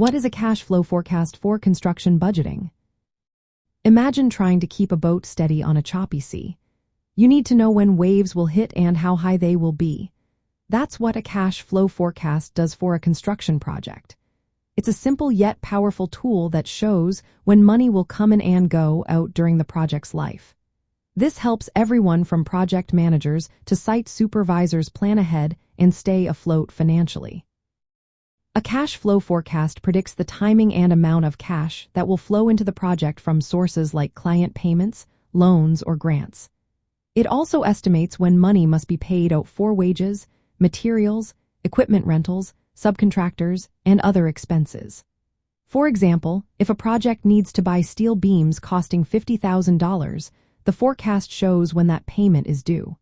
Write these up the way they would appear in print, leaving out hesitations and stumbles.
What is a cash flow forecast for construction budgeting? Imagine trying to keep a boat steady on a choppy sea. You need to know when waves will hit and how high they will be. That's what a cash flow forecast does for a construction project. It's a simple yet powerful tool that shows when money will come in and go out during the project's life. This helps everyone from project managers to site supervisors plan ahead and stay afloat financially. A cash flow forecast predicts the timing and amount of cash that will flow into the project from sources like client payments, loans, or grants. It also estimates when money must be paid out for wages, materials, equipment rentals, subcontractors, and other expenses. For example, if a project needs to buy steel beams costing $50,000, the forecast shows when that payment is due.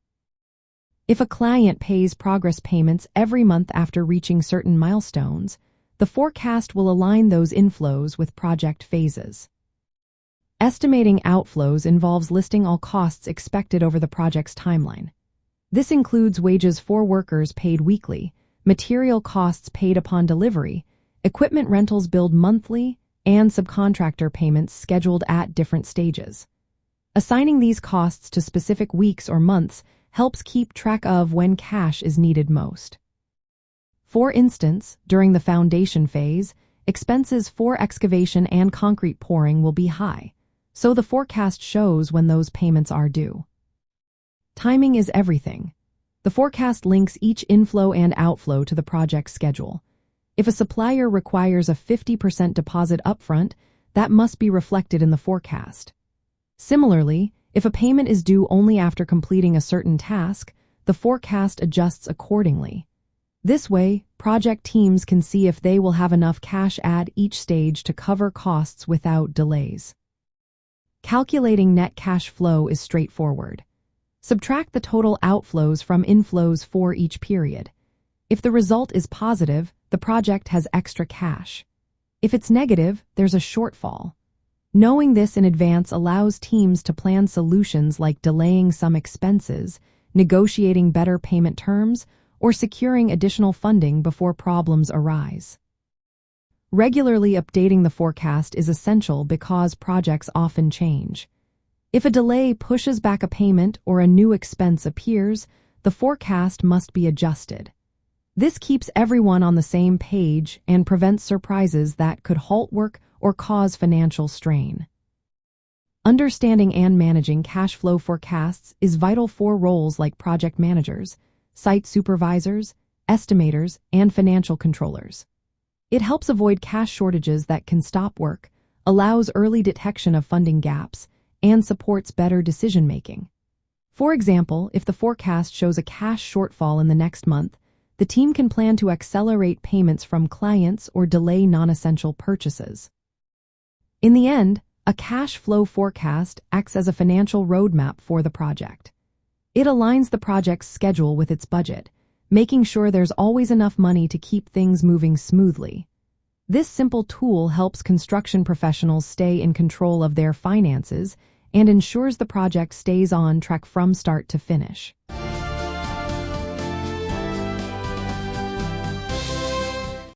If a client pays progress payments every month after reaching certain milestones, the forecast will align those inflows with project phases. Estimating outflows involves listing all costs expected over the project's timeline. This includes wages for workers paid weekly, material costs paid upon delivery, equipment rentals billed monthly, and subcontractor payments scheduled at different stages. Assigning these costs to specific weeks or months helps keep track of when cash is needed most. For instance, during the foundation phase, expenses for excavation and concrete pouring will be high, so the forecast shows when those payments are due. Timing is everything. The forecast links each inflow and outflow to the project schedule. If a supplier requires a 50% deposit upfront, that must be reflected in the forecast. Similarly, if a payment is due only after completing a certain task, the forecast adjusts accordingly. This way, project teams can see if they will have enough cash at each stage to cover costs without delays. Calculating net cash flow is straightforward. Subtract the total outflows from inflows for each period. If the result is positive, the project has extra cash. If it's negative, there's a shortfall. Knowing this in advance allows teams to plan solutions like delaying some expenses, negotiating better payment terms, or securing additional funding before problems arise. Regularly updating the forecast is essential because projects often change. If a delay pushes back a payment or a new expense appears, the forecast must be adjusted. This keeps everyone on the same page and prevents surprises that could halt work or cause financial strain. Understanding and managing cash flow forecasts is vital for roles like project managers, site supervisors, estimators, and financial controllers. It helps avoid cash shortages that can stop work, allows early detection of funding gaps, and supports better decision-making. For example, if the forecast shows a cash shortfall in the next month, the team can plan to accelerate payments from clients or delay non-essential purchases. In the end, a cash flow forecast acts as a financial roadmap for the project. It aligns the project's schedule with its budget, making sure there's always enough money to keep things moving smoothly. This simple tool helps construction professionals stay in control of their finances and ensures the project stays on track from start to finish.